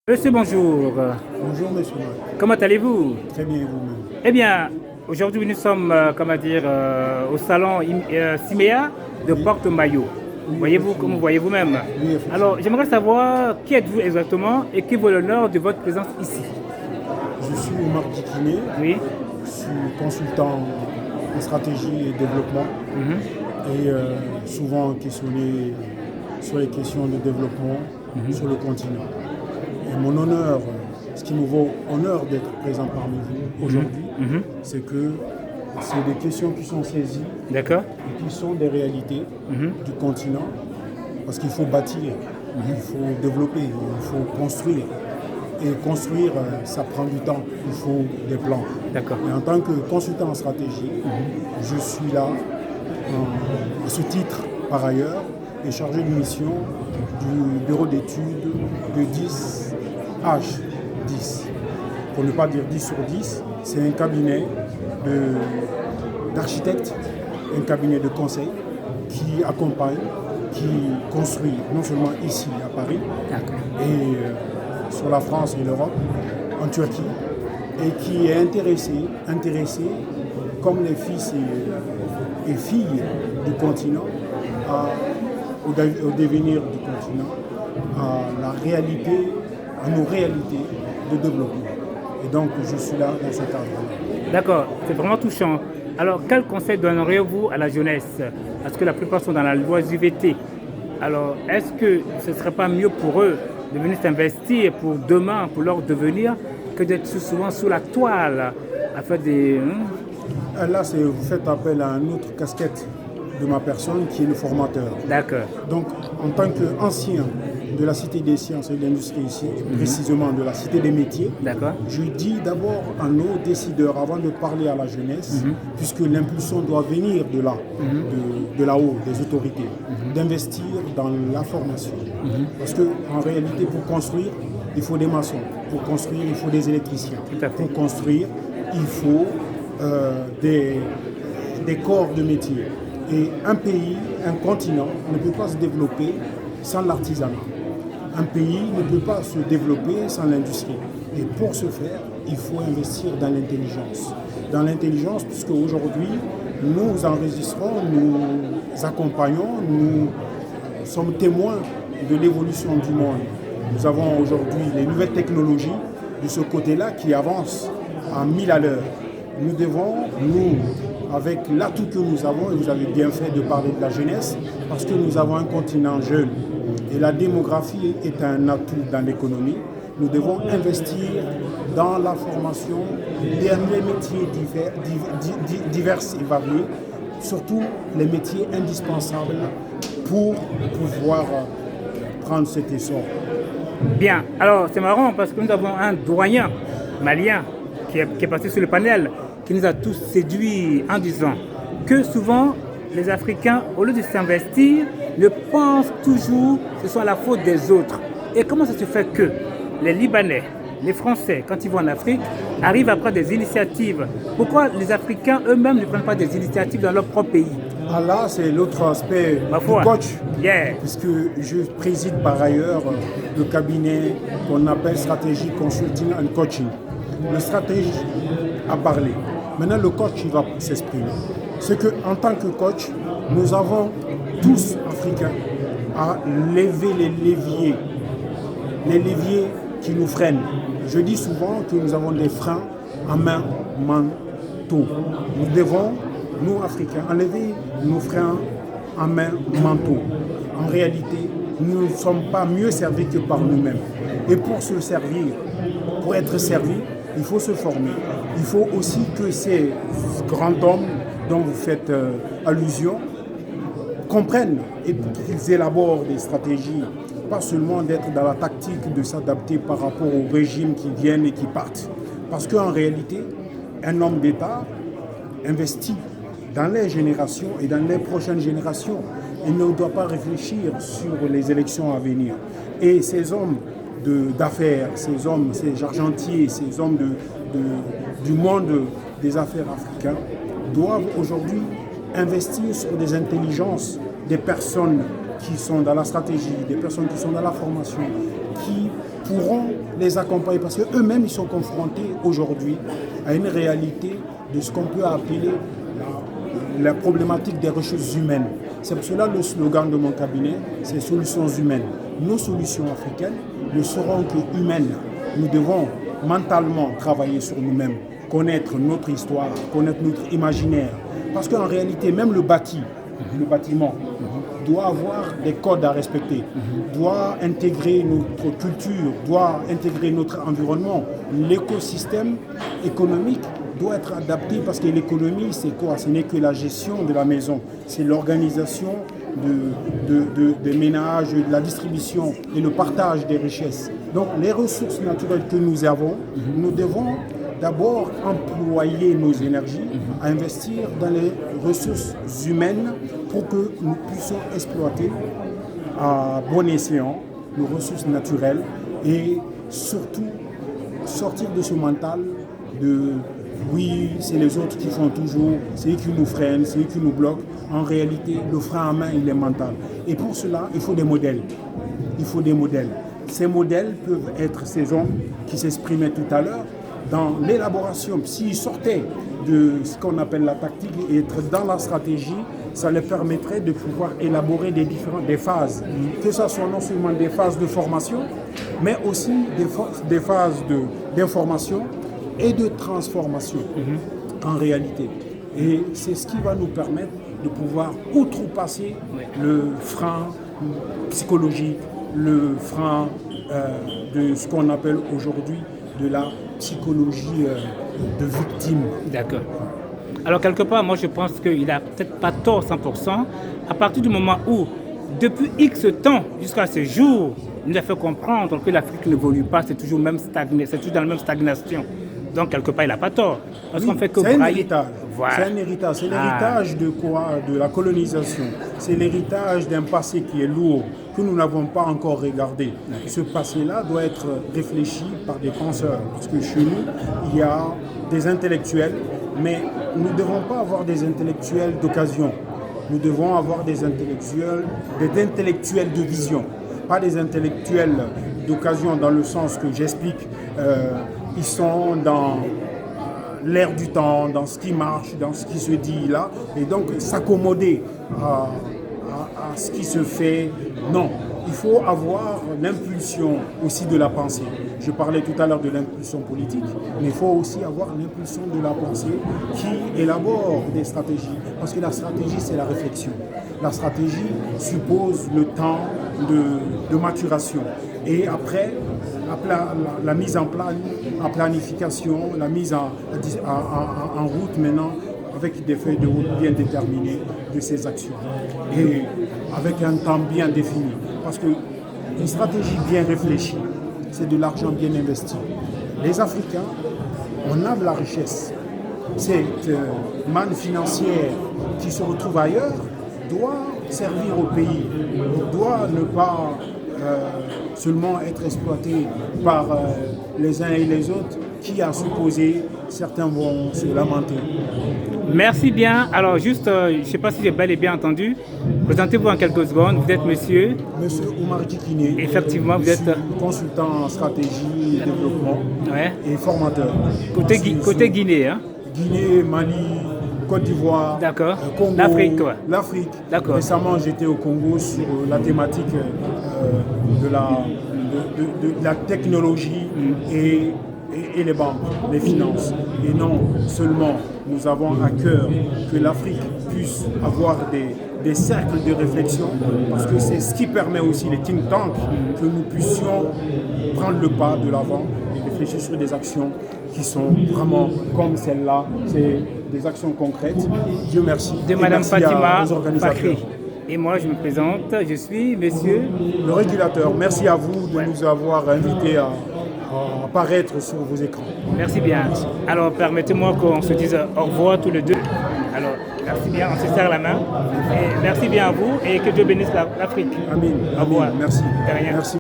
Monsieur, bonjour. Bonjour Monsieur Marc. Comment allez-vous? Très bien et vous-même. Eh bien, aujourd'hui, nous sommes, au salon Simea de Oui, Porte-Maillot. oui, Voyez-vous, comme vous effectivement. voyez vous-même. Oui, effectivement. Alors, j'aimerais savoir qui êtes-vous exactement et qui vaut l'honneur de votre présence ici. Je suis Marc Diquiné, Oui. je suis consultant en stratégie et développement et souvent questionné sur les questions de développement sur le continent. Et mon honneur, ce qui me vaut honneur d'être présent parmi vous aujourd'hui, c'est que c'est des questions qui sont saisies D'accord. et qui sont des réalités du continent parce qu'il faut bâtir, il faut développer, il faut construire. Et construire, ça prend du temps, il faut des plans. D'accord. Et en tant que consultant en stratégie, je suis là, à ce titre par ailleurs, et chargé de mission du bureau d'études de 10H10. Pour ne pas dire 10 sur 10, c'est un cabinet d'architectes, un cabinet de conseil qui accompagne, qui construit non seulement ici à Paris, D'accord. et sur la France et l'Europe, en Turquie, et qui est intéressé comme les fils et filles du continent, au devenir du continent, à la réalité, à nos réalités de développement. Et donc je suis là dans ce cadre-là. D'accord, c'est vraiment touchant. Alors, quel conseil donneriez-vous à la jeunesse? Parce que la plupart sont dans la loisiveté. Alors, est-ce que ce ne serait pas mieux pour eux de venir s'investir pour demain, pour leur devenir, que d'être souvent sous la toile à faire des... Là, vous faites appel à une autre casquette de ma personne qui est le formateur. D'accord. Donc, en tant qu'ancien de la Cité des sciences et de l'industrie ici, précisément de la Cité des métiers, D'accord. je dis d'abord à nos décideurs, avant de parler à la jeunesse, puisque l'impulsion doit venir de là, de là-haut, des autorités, d'investir dans la formation. Parce qu'en réalité, pour construire, il faut des maçons. Pour construire, il faut des électriciens. Tout à fait. Pour construire, il faut des corps de métier. Et un pays, un continent ne peut pas se développer sans l'artisanat. Un pays ne peut pas se développer sans l'industrie. Et pour ce faire, il faut investir dans l'intelligence. Dans l'intelligence, puisque aujourd'hui, nous enregistrons, nous accompagnons, nous sommes témoins de l'évolution du monde. Nous avons aujourd'hui les nouvelles technologies de ce côté-là qui avancent à 1000 à l'heure. Nous devons, avec l'atout que nous avons, et vous avez bien fait de parler de la jeunesse, parce que nous avons un continent jeune et la démographie est un atout dans l'économie, nous devons investir dans la formation des métiers divers et variés, surtout les métiers indispensables pour pouvoir prendre cet essor. Bien. Alors, c'est marrant parce que nous avons un doyen malien qui est passé sur le panel, qui nous a tous séduits en disant que souvent les Africains, au lieu de s'investir, ne pensent toujours que ce soit la faute des autres. Et comment ça se fait que les Libanais, les Français, quand ils vont en Afrique, arrivent à prendre des initiatives? Pourquoi les Africains eux-mêmes ne prennent pas des initiatives dans leur propre pays? Ah là, c'est l'autre aspect Ma du foi. coach, Yeah. puisque je préside par ailleurs le cabinet qu'on appelle Strategy Consulting and Coaching. Le stratège a parlé. Maintenant, le coach, il va s'exprimer. C'est qu'en tant que coach, nous avons tous, Africains, à lever les leviers qui nous freinent. Je dis souvent que nous avons des freins à main, manteau. Nous devons, nous, Africains, enlever nos freins à main, manteau. En réalité, nous ne sommes pas mieux servis que par nous-mêmes. Et pour se servir, pour être servi, il faut se former. Il faut aussi que ces grands hommes dont vous faites allusion comprennent et qu'ils élaborent des stratégies, pas seulement d'être dans la tactique de s'adapter par rapport aux régimes qui viennent et qui partent. Parce qu'en réalité, un homme d'État investit dans les générations et dans les prochaines générations. Il ne doit pas réfléchir sur les élections à venir. Et ces hommes d'affaires, ces hommes, ces argentiers, ces hommes du monde des affaires africains doivent aujourd'hui investir sur des intelligences, des personnes qui sont dans la stratégie, des personnes qui sont dans la formation, pourront les accompagner parce qu'eux-mêmes, ils sont confrontés aujourd'hui à une réalité de ce qu'on peut appeler la problématique des ressources humaines. C'est pour cela le slogan de mon cabinet, c'est solutions humaines. Nos solutions africaines ne seront que humaines. Nous devons mentalement travailler sur nous-mêmes, connaître notre histoire, connaître notre imaginaire. Parce qu'en réalité, même le bâtiment, doit avoir des codes à respecter, doit intégrer notre culture, doit intégrer notre environnement. L'écosystème économique doit être adapté parce que l'économie, c'est quoi? Ce n'est que la gestion de la maison, c'est l'organisation des ménages, de la distribution et le partage des richesses. Donc les ressources naturelles que nous avons, nous devons d'abord employer nos énergies à investir dans les ressources humaines pour que nous puissions exploiter à bon escient nos ressources naturelles et surtout sortir de ce mental de oui, c'est les autres qui font toujours, c'est eux qui nous freinent, c'est eux qui nous bloquent. En réalité, le frein à main, il est mental. Et pour cela, il faut des modèles. Il faut des modèles. Ces modèles peuvent être ces hommes qui s'exprimaient tout à l'heure dans l'élaboration. S'ils sortaient de ce qu'on appelle la tactique et être dans la stratégie, ça leur permettrait de pouvoir élaborer des phases. Que ce soit non seulement des phases de formation, mais aussi des phases d'information et de transformation en réalité. Et c'est ce qui va nous permettre de pouvoir outrepasser le frein psychologique, le frein de ce qu'on appelle aujourd'hui de la psychologie de victime. D'accord. Alors quelque part, moi je pense qu'il n'a peut-être pas tort 100%, à partir du moment où, depuis X temps jusqu'à ce jour, il nous a fait comprendre que l'Afrique n'évolue pas, c'est toujours même stagné, c'est toujours dans la même stagnation. Donc, quelque part, il n'a pas tort. Parce qu'on fait que c'est un héritage. Voilà. C'est un héritage. C'est l'héritage de quoi? De la colonisation. C'est l'héritage d'un passé qui est lourd, que nous n'avons pas encore regardé. Okay. Ce passé-là doit être réfléchi par des penseurs. Parce que chez nous, il y a des intellectuels, mais nous ne devons pas avoir des intellectuels d'occasion. Nous devons avoir des intellectuels de vision. Pas des intellectuels d'occasion dans le sens que j'explique. Ils sont dans l'air du temps, dans ce qui marche, dans ce qui se dit là, et donc s'accommoder à ce qui se fait. Non, il faut avoir l'impulsion aussi de la pensée. Je parlais tout à l'heure de l'impulsion politique, mais il faut aussi avoir l'impulsion de la pensée qui élabore des stratégies, parce que la stratégie, c'est la réflexion. La stratégie suppose le temps de maturation. Et après, la mise en planification, la mise en route maintenant, avec des feuilles de route bien déterminées de ces actions. Et avec un temps bien défini. Parce qu'une stratégie bien réfléchie, c'est de l'argent bien investi. Les Africains, on a de la richesse. Cette manne financière qui se retrouve ailleurs doit servir au pays, doit ne pas seulement être exploité par les uns et les autres, qui à supposer, certains vont se lamenter. Merci bien. Alors juste, je ne sais pas si j'ai bel et bien entendu. Présentez-vous en quelques secondes. Vous êtes monsieur Oumar Djikine. Effectivement, vous êtes consultant en stratégie et développement et formateur. Côté Guinée, hein? Guinée, Mali, Côte d'Ivoire, Congo, l'Afrique. Récemment, j'étais au Congo sur la thématique de la technologie et les banques, les finances. Et non seulement nous avons à cœur que l'Afrique puisse avoir des cercles de réflexion, parce que c'est ce qui permet aussi les think tanks que nous puissions prendre le pas de l'avant et réfléchir sur des actions qui sont vraiment comme celle-là. C'est des actions concrètes. Dieu merci. De Madame Fatima Fakri. Et moi, je me présente, je suis monsieur le régulateur. Merci à vous de nous avoir invités à apparaître sur vos écrans. Merci bien. Alors, permettez-moi qu'on se dise au revoir tous les deux. Alors, merci bien, on se serre la main. Et merci bien à vous et que Dieu bénisse l'Afrique. Amen. Au revoir. Merci. De rien. Merci.